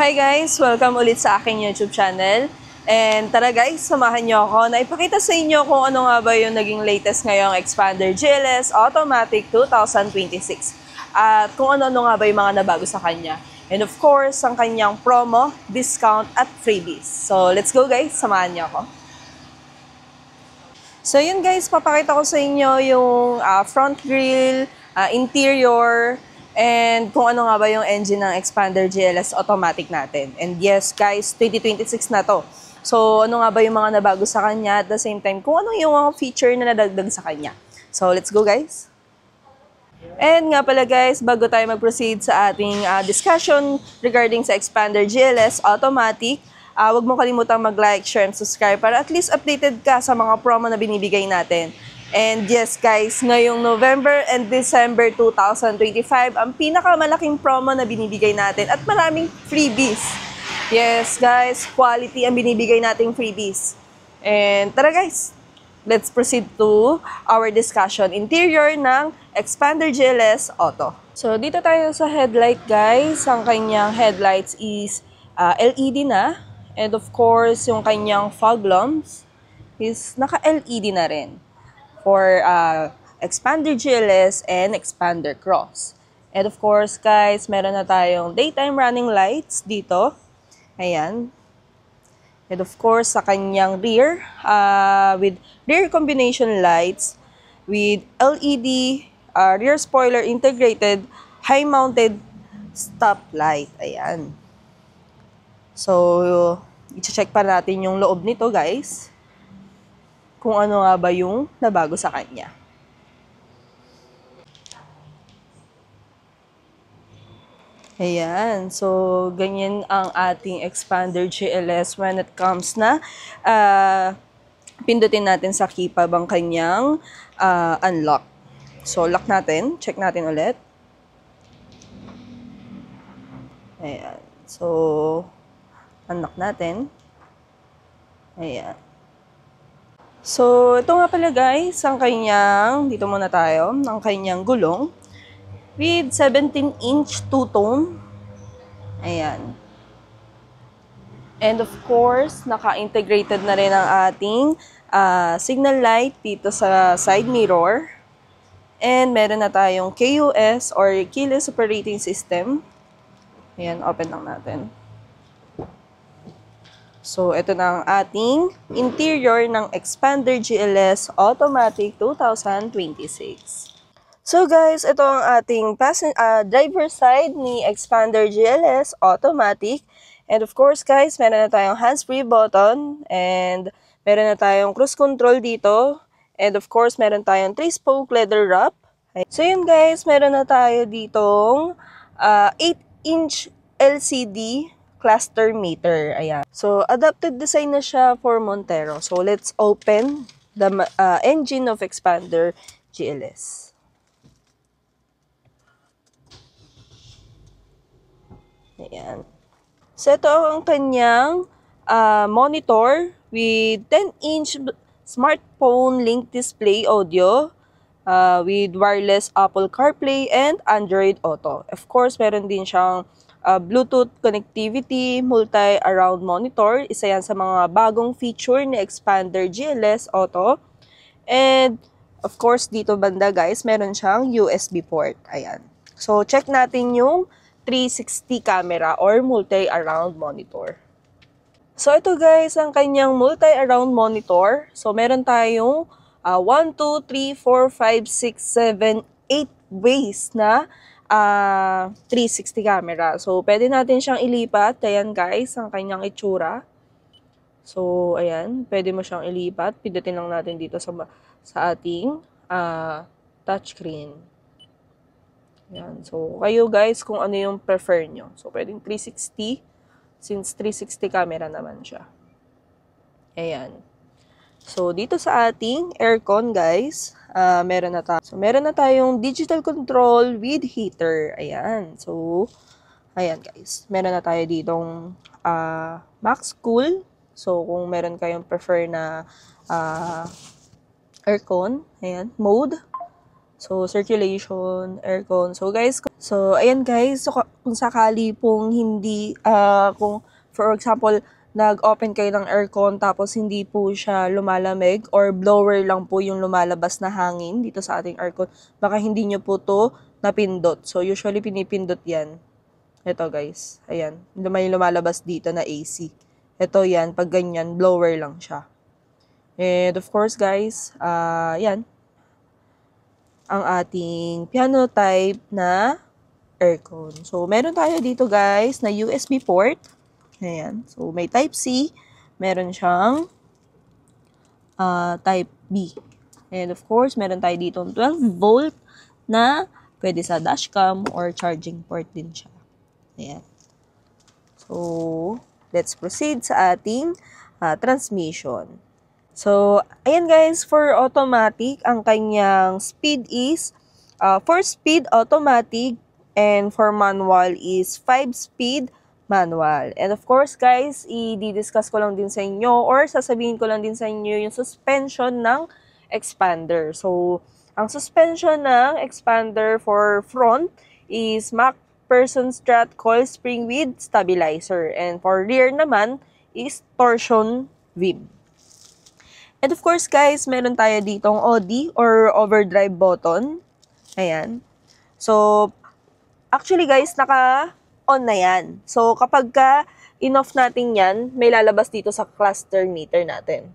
Hi guys! Welcome ulit sa aking YouTube channel. And tara guys, samahan niyo ako na ipakita sa inyo kung ano nga ba yung naging latest ngayong Xpander GLS Automatic 2026. At kung ano-ano nga ba yung mga nabago sa kanya. And of course, ang kanyang promo, discount at freebies. So let's go guys, samahan niyo ako. So yun guys, papakita ko sa inyo yung front grille, interior, and kung ano nga ba yung engine ng Xpander GLS Automatic natin. And yes guys, 2026 na to. So ano nga ba yung mga nabago sa kanya at the same time, kung ano yung mga feature na nadagdag sa kanya. So let's go guys! And nga pala guys, bago tayo mag-proceed sa ating discussion regarding sa Xpander GLS Automatic, huwag mo kalimutang mag-like, share, and subscribe para at least updated ka sa mga promo na binibigay natin. And yes guys, ngayong November and December 2025, ang pinakamalaking promo na binibigay natin at maraming freebies. Yes guys, quality ang binibigay nating freebies. And tara guys, let's proceed to our discussion. Interior ng Xpander GLS Auto. So dito tayo sa headlight guys. Ang kanyang headlights is LED na. And of course, yung kanyang fog lamps is naka-LED na rin for Xpander GLS and Xpander Cross. And of course, guys, meron na tayong daytime running lights dito. Ayan. And of course, sa kanyang rear, with rear combination lights, with LED, rear spoiler integrated, high-mounted stop light. Ayan. So, i-check pa natin yung loob nito, guys. Kung ano nga ba yung nabago sa kanya. Ayan. So, ganyan ang ating Xpander GLS when it comes na pindutin natin sa keypad ang kanyang unlock. So, lock natin. Check natin ulit. Ayan. So, unlock natin. Ayan. So, ito nga pala guys, ang kanyang, dito muna tayo, ang kanyang gulong with 17-inch two-tone. Ayan. And of course, naka-integrated na rin ang ating signal light dito sa side mirror. And meron na tayong KOS or Keyless Operating System. Ayan, open lang natin. So, ito na ang ating interior ng Xpander GLS Automatic 2026. So guys, ito ang ating driver side ni Xpander GLS Automatic. And of course guys, meron na tayong hands-free button and meron na tayong cruise control dito. And of course, meron tayong 3-spoke leather wrap. So yun guys, meron na tayo ditong 8-inch LCD cluster meter. Ayan. So, adapted design na siya for Montero. So, let's open the engine of Xpander GLS. Ayan. So, ito ang kanyang monitor with 10-inch smartphone link display audio with wireless Apple CarPlay and Android Auto. Of course, meron din siyang Bluetooth connectivity, multi-around monitor. Isa yan sa mga bagong feature ni Xpander GLS Auto. And, of course, dito banda guys, meron siyang USB port. Ayan. So, check natin yung 360 camera or multi-around monitor. So, ito guys, ang kanyang multi-around monitor. So, meron tayong 1, 2, 3, 4, 5, 6, 7, 8 ways na 360 camera. So, pwede natin siyang ilipat. Ayan guys, ang kanyang itsura. So, ayan. Pwede mo siyang ilipat. Pindutin lang natin dito sa ating touchscreen. Ayan. So, kayo guys, kung ano yung prefer nyo. So, pwedeng 360 since 360 camera naman siya. Ayan. So, dito sa ating aircon, guys, meron na tayong digital control with heater. Ayan. So, ayan, guys. Meron na tayo ditong max cool. So, kung meron kayong prefer na aircon, ayan, mode. So, circulation, aircon. So, guys, ayan guys. So, kung sakali pong hindi, kung, for example, nag-open kayo ng aircon tapos hindi po siya lumalamig or blower lang po yung lumalabas na hangin dito sa ating aircon, baka hindi nyo po to napindot. So, usually pinipindot yan. Ito guys. Ayan. May lumalabas dito na AC. Ito yan. Pag ganyan, blower lang siya. And of course guys, yan ang ating piano type na aircon. So, meron tayo dito guys na USB port. Ayan. So, may type C. Meron siyang type B. And of course, meron tayo dito 12 volt na pwede sa dashcam or charging port din siya. Ayan. So, let's proceed sa ating transmission. So, ayan guys, for automatic, ang kanyang speed is, for speed, automatic, and for manual is 5-speed manual. And of course guys, i-discuss ko lang din sa inyo or sasabihin ko lang din sa inyo yung suspension ng expander. So, ang suspension ng expander for front is MacPherson strut coil spring with stabilizer. And for rear naman is torsion rib. And of course guys, meron tayo ditong OD or overdrive button. Ayan. So, actually guys, naka-on na yan. So, kapag in-off natin yan, may lalabas dito sa cluster meter natin.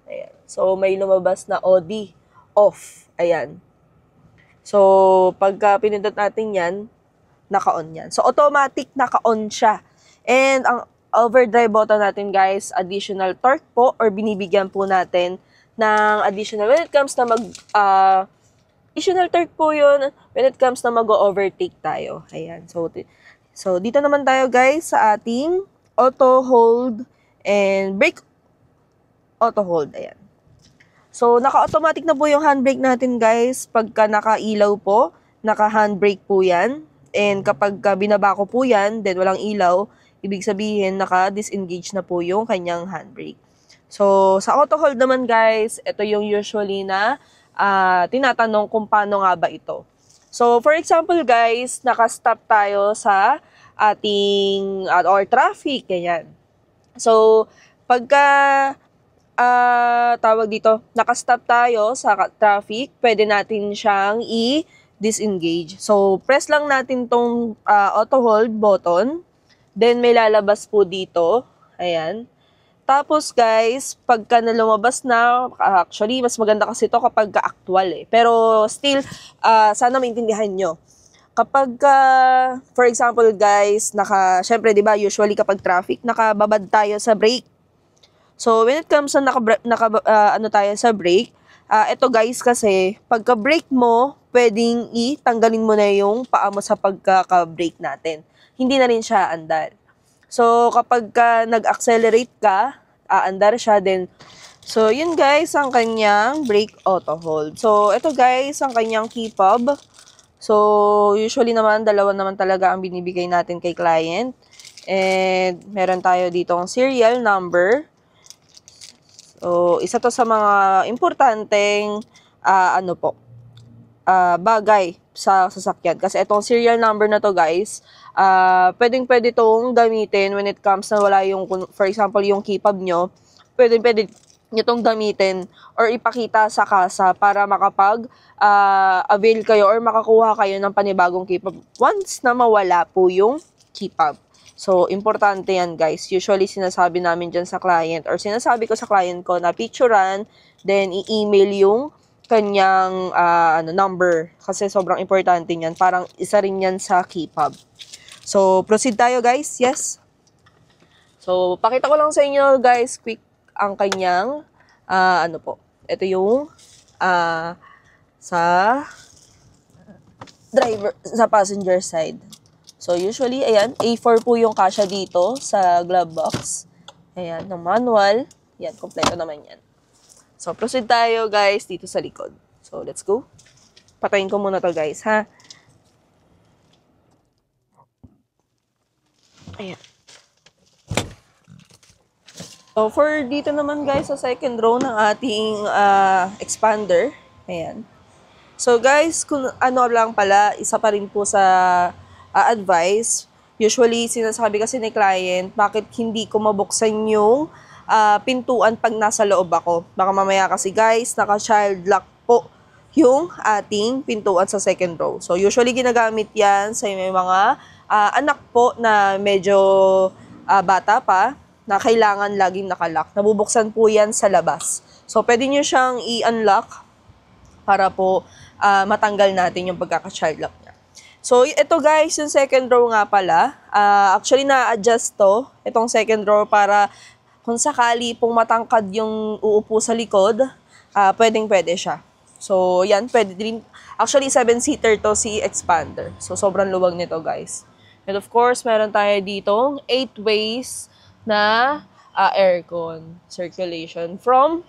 Ayan. So, may lumabas na OD, off. Ayan. So, pagka pinindot natin yan, naka-on yan. So, automatic naka-on siya. And ang overdrive button natin guys, additional torque po or binibigyan po natin ng additional when it comes na additional torque po yun when it comes na mag-overtake tayo. Ayan. So dito naman tayo guys sa ating auto hold and brake auto hold. Ayan. So naka-automatic na po yung handbrake natin guys. Pagka naka-ilaw po, naka-handbrake po yan. And kapag binaba ko po yan, then walang ilaw, ibig sabihin, naka-disengage na po yung kanyang handbrake. So, sa auto hold naman guys, ito yung usually na tinatanong kung paano nga ba ito. So, for example guys, naka-stop tayo sa ating or traffic, ganyan. So, pagka tawag dito, naka-stop tayo sa traffic, pwede natin siyang i-disengage. So, press lang natin tong auto hold button. Then, may lalabas po dito. Ayan. Tapos, guys, pagka na lumabas na, actually, mas maganda kasi ito kapag actual eh. Pero, still, sana maintindihan nyo. Kapag, for example, guys, syempre, di ba, usually kapag traffic, nakababad tayo sa brake. So, when it comes na tayo sa brake, ito guys kasi, pagka brake mo, pwedeng itanggalin mo na yung paa mo sa pagka-brake natin. Hindi na rin siya andar. So, kapag nag-accelerate ka, aandar siya din. So, yun guys, ang kanyang brake auto hold. So, ito guys, ang kanyang key fob. So, usually naman, dalawa naman talaga ang binibigay natin kay client. And, meron tayo ditong serial number. So, isa to sa mga importanteng, bagay sa sasakyan. Kasi itong serial number na to guys, pwede itong gamitin when it comes na wala yung, for example, yung key fob nyo, pwede nyo itong gamitin or ipakita sa kasa para makapag-avail kayo or makakuha kayo ng panibagong key fob once na mawala po yung key fob. So, importante yan guys. Usually, sinasabi namin dyan sa client or sinasabi ko sa client ko na picturean, then i-email yung kanyang number kasi sobrang importante niyan. Parang isa rin yan sa key fob. So, proceed tayo guys. Yes. So, pakita ko lang sa inyo guys quick ang kanyang ito yung sa passenger side. So, usually, ayan, A4 po yung kasya dito sa glove box. Ayan, ng manual. Yan, kompleto naman yan. So, proceed tayo, guys, dito sa likod. So, let's go. Patayin ko muna to guys, ha? Ayan. So, for dito naman, guys, sa second row ng ating expander. Ayan. So guys, kung ano lang pala, isa pa rin po sa advice, usually sinasabi kasi ni client, bakit hindi ko mabuksan yung pintuan pag nasa loob ako. Baka mamaya kasi guys, naka-child lock po yung ating pintuan sa second row. So usually ginagamit yan sa may mga anak po na medyo bata pa, na kailangan laging nakalock. Nabubuksan po yan sa labas. So pwede nyo siyang i-unlock para po matanggal natin yung pagkaka-child lock niya. So, ito guys, yung second row nga pala. Actually, na-adjust to, itong second row para kung sakali pong matangkad yung uupo sa likod, pwedeng-pwede siya. So, yan, pwede din. Actually, 7-seater to si expander. So, sobrang luwag nito guys. And of course, meron tayo ditong 8 ways na aircon circulation from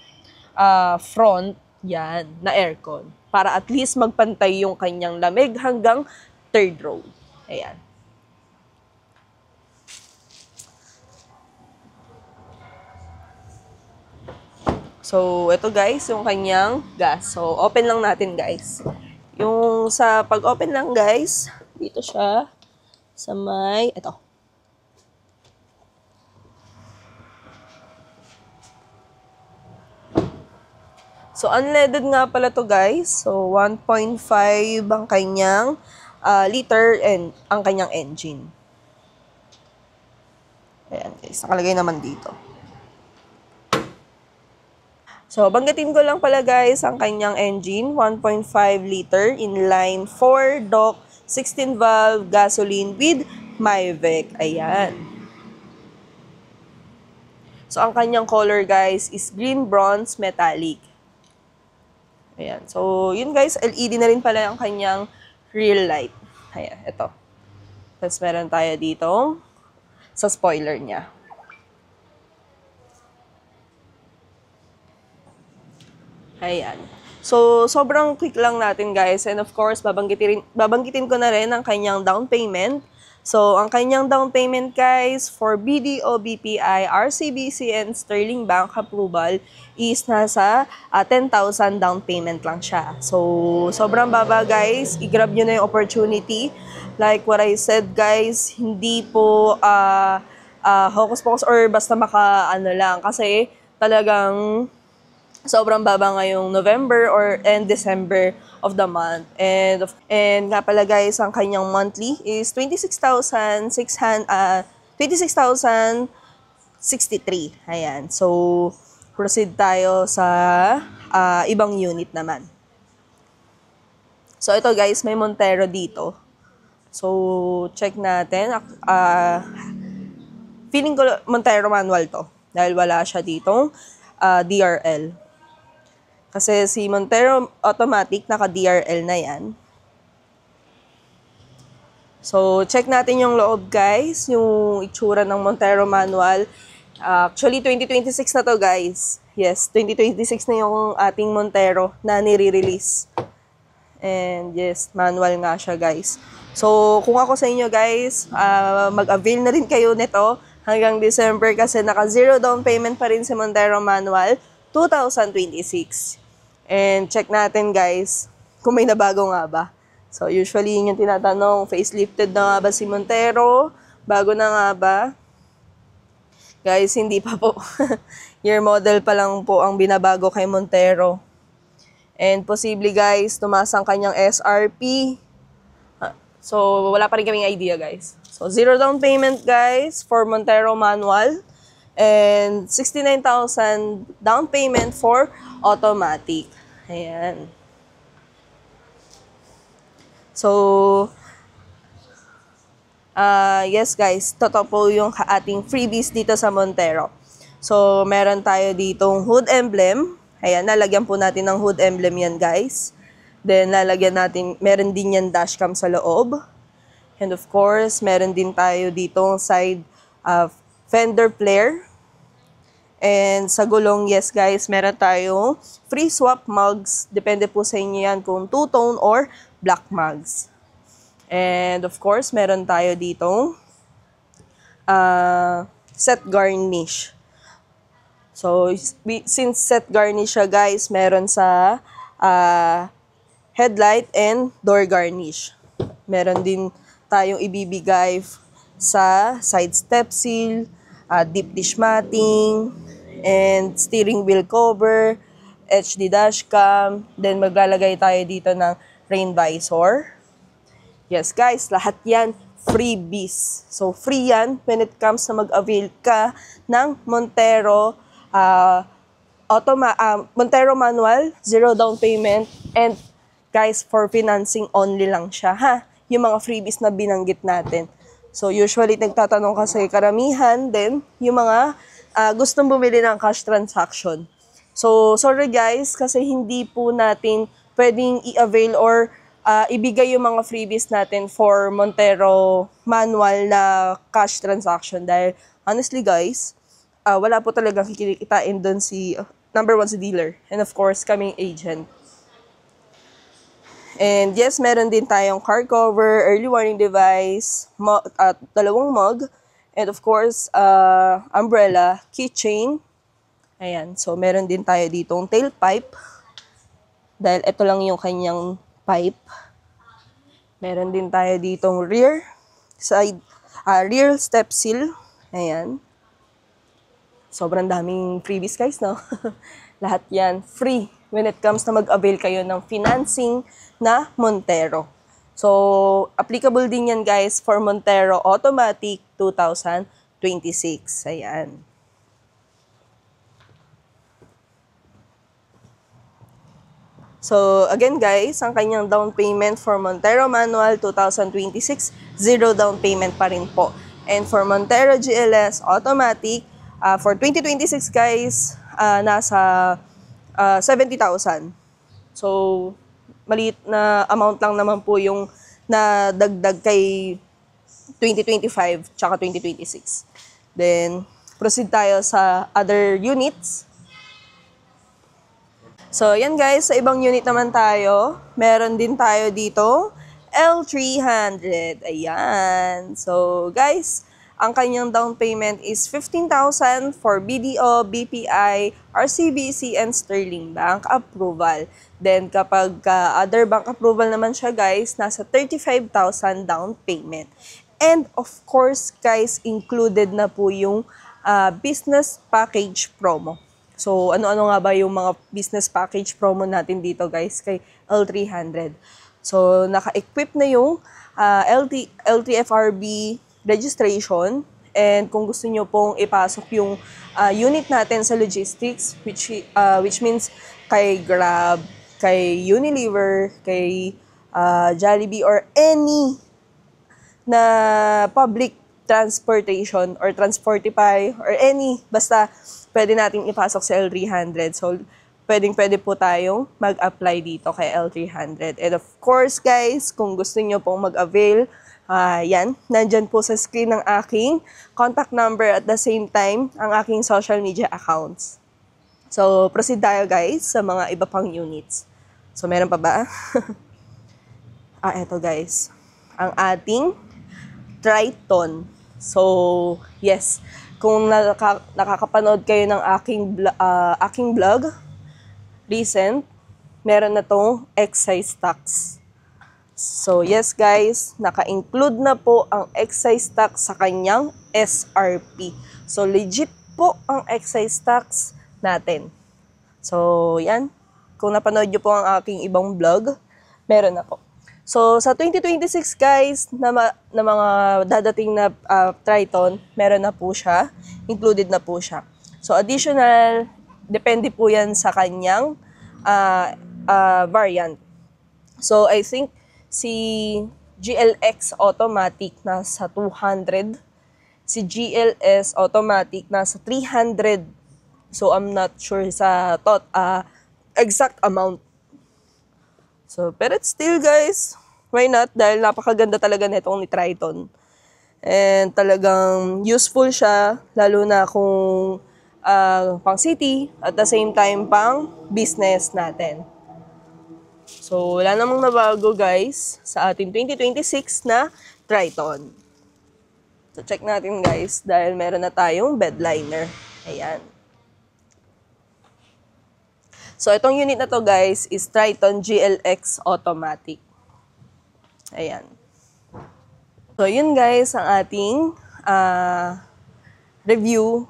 front, yan, na aircon. Para at least magpantay yung kanyang lamig hanggang third row. Ayan. So, ito guys, yung kanyang gas. So, open lang natin guys. Yung sa pag-open lang guys, dito siya sa may, ito. So, unleaded nga pala to guys. So, 1.5 ang kanyang liter and ang kanyang engine. Ayan guys, nakalagay naman dito. So, banggitin ko lang pala guys ang kanyang engine. 1.5 liter inline 4 dock 16 valve gasoline with Mivec. Ayan. So, ang kanyang color guys is green bronze metallic. Ayan. So, yun guys, LED na rin pala ang kanyang rear light. Ayan, ito. Tapos meron tayo dito sa spoiler niya. Ayan. So, sobrang quick lang natin guys. And of course, babanggitin ko na rin ang kanyang down payment. So, ang kanyang down payment guys for BDO, BPI, RCBC, and Sterling Bank approval is nasa 10,000 down payment lang siya. So, sobrang baba guys. I-grab nyo na yung opportunity. Like what I said guys, hindi po hocus-pocus or basta maka-ano lang. Kasi talagang sobrang baba ngayong November and December of the month. And nga pala guys, ang kanyang monthly is 26,063. Ayan. So, proceed tayo sa ibang unit naman. So, ito guys, may Montero dito. So, check natin. Feeling ko Montero manual to. Dahil wala siya ditong DRL. Kasi si Montero automatic, naka-DRL na yan. So, check natin yung loob guys, yung itsura ng Montero manual. Actually, 2026 na to guys. Yes, 2026 na yung ating Montero na nire-release. And yes, manual nga siya guys. So, kung ako sa inyo guys, mag-avail na rin kayo nito hanggang December kasi naka-zero down payment pa rin si Montero manual 2026. And check natin guys kung may nabago nga ba. So usually yun yung tinatanong, facelifted na nga ba si Montero? Bago na nga ba? Guys, hindi pa po. Year model pa lang po ang binabago kay Montero. And posible guys, tumaas ang kanyang SRP. So wala pa rin kaming idea guys. So zero down payment guys for Montero manual. And 69,000 down payment for automatic. Ayan. So, yes guys, totoo po yung ating freebies dito sa Montero. So, meron tayo ditong hood emblem. Ayan, nalagyan po natin ng hood emblem yan guys. Then, meron din yan dashcam sa loob. And of course, meron din tayo ditong side fender flare. And sa gulong, yes guys, meron tayong free swap mugs. Depende po sa inyo yan kung two-tone or black mugs. And of course, meron tayo ditong set garnish. So, since set garnish siya guys, meron sa headlight, and door garnish. Meron din tayong ibibigay sa side step seal, deep dish matting, and steering wheel cover, HD dashcam, then maglalagay tayo dito ng rain visor. Yes guys, lahat yan freebies. So free yan when it comes na mag-avail ka ng Montero Montero manual, 0 down payment, and guys, for financing only lang siya, ha? Yung mga freebies na binanggit natin. So, usually, nagtatanong kasi karamihan, then, yung mga gustong bumili ng cash transaction. So, sorry guys, kasi hindi po natin pwedeng i-avail or ibigay yung mga freebies natin for Montero manual na cash transaction. Dahil, honestly guys, wala po talagang kikitain doon si number 1 si dealer, and of course kaming agent. And yes, meron din tayong car cover, early warning device, dalawang mug, and of course umbrella, keychain. Ayan, so meron din tayo ditong tailpipe, dahil ito lang yung kanyang pipe. Meron din tayo ditong rear step seal. Ayan. Sobrang daming freebies guys, no? Lahat yan free when it comes na mag-avail kayo ng financing na Montero. So, applicable din yan guys for Montero Automatic 2026. Ayan. So, again guys, ang kanyang down payment for Montero Manual 2026, 0 down payment pa rin po. And for Montero GLS Automatic, for 2026 guys, nasa 70,000. So, maliit na amount lang naman po yung nadagdag kay 2025 tsaka 2026. Then, proceed tayo sa other units. So, yan guys, sa ibang unit naman tayo. Meron din tayo dito, L300. Ayan. So, guys, ang kanyang down payment is 15,000 for BDO, BPI, RCBC, and Sterling Bank approval. Then, kapag other bank approval naman siya, guys, nasa 35,000 down payment. And, of course, guys, included na po yung business package promo. So, ano-ano nga ba yung mga business package promo natin dito, guys, kay L300? So, naka-equip na yung LTFRB registration, and kung gusto nyo pong ipasok yung unit natin sa logistics, which means kay Grab, kay Unilever, kay Jollibee, or any na public transportation or Transportify or any, basta pwede nating ipasok sa L300. So, pwede po tayong mag-apply dito kay L300. And of course, guys, kung gusto nyo pong mag-avail, yan, nandyan po sa screen ng aking contact number, at the same time, ang aking social media accounts. So, proceed tayo guys sa mga iba pang units. So, meron pa ba? Eto guys. Ang ating Triton. So, yes. Kung nakakapanood kayo ng aking vlog, recent, meron na tong excise tax. So, yes guys, naka-include na po ang excise tax sa kanyang SRP. So, legit po ang excise tax natin. So, yan. Kung napanood nyo po ang aking ibang vlog, meron na po. So, sa 2026 guys, na mga dadating na Triton, meron na po siya. Included na po siya. So, additional, depende po yan sa kanyang variant. So, I think si GLX Automatic nasa 200. Si GLS Automatic nasa 300. So, I'm not sure sa exact amount. So, pero still guys, why not? Dahil napakaganda talaga nitong ni Triton. And talagang useful siya, lalo na kung pang city, at the same time pang business natin. So, wala namang nabago guys sa ating 2026 na Triton. So, check natin guys, dahil meron na tayong bed liner. Ayan. So, itong unit na to guys is Triton GLX Automatic. Ayan. So, yun guys ang ating review,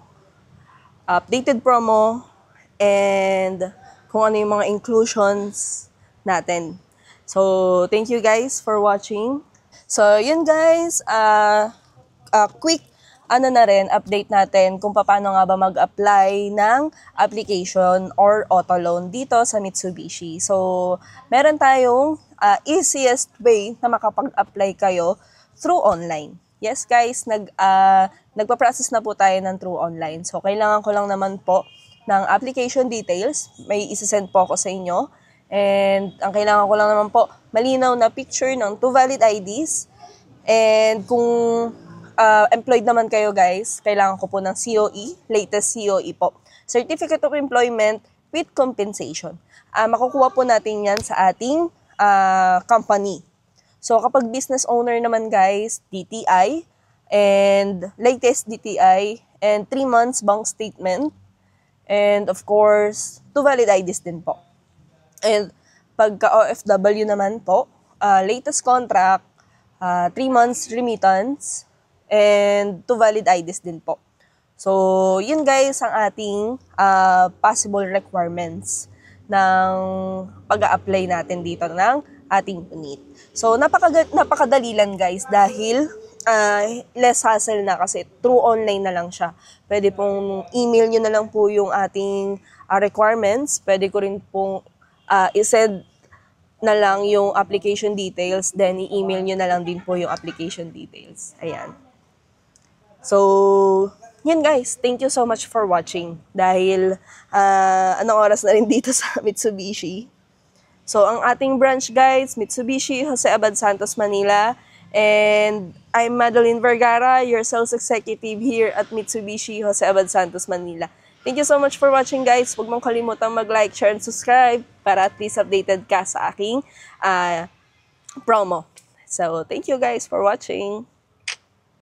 updated promo, and kung ano yung mga inclusions natin. So, thank you guys for watching. So, yun guys, quick update natin kung paano nga ba mag-apply ng application or auto loan dito sa Mitsubishi. So, meron tayong easiest way na makapag-apply kayo through online. Yes guys, nagpa-process na po tayo ng through online. So, kailangan ko lang naman po ng application details. May isasend po ako sa inyo. And ang kailangan ko lang naman po, malinaw na picture ng 2 valid IDs. And kung employed naman kayo guys, kailangan ko po ng COE, latest COE po. Certificate of Employment with Compensation. Makukuha po natin yan sa ating company. So kapag business owner naman guys, DTI, and latest DTI, and 3 months bank statement, and of course, 2 valid IDs din po. And pagka OFW naman po, latest contract, 3 months remittance, and 2 valid IDs din po. So, yun guys ang ating possible requirements ng pag-a-apply natin dito ng ating unit. So, napakadali lang guys dahil less hassle na kasi through online na lang siya. Pwede pong email nyo na lang po yung ating requirements. Pwede ko rin pong isend na lang yung application details, then i-email nyo na lang din po yung application details. Ayan. So, yun guys, thank you so much for watching. Dahil, anong oras na rin dito sa Mitsubishi. So, ang ating branch guys, Mitsubishi, Jose Abad Santos, Manila. And I'm Madeline Vergara, your sales executive here at Mitsubishi, Jose Abad Santos, Manila. Thank you so much for watching guys. Huwag mong kalimutang mag-like, share, and subscribe para at least updated ka sa aking promo. So, thank you guys for watching.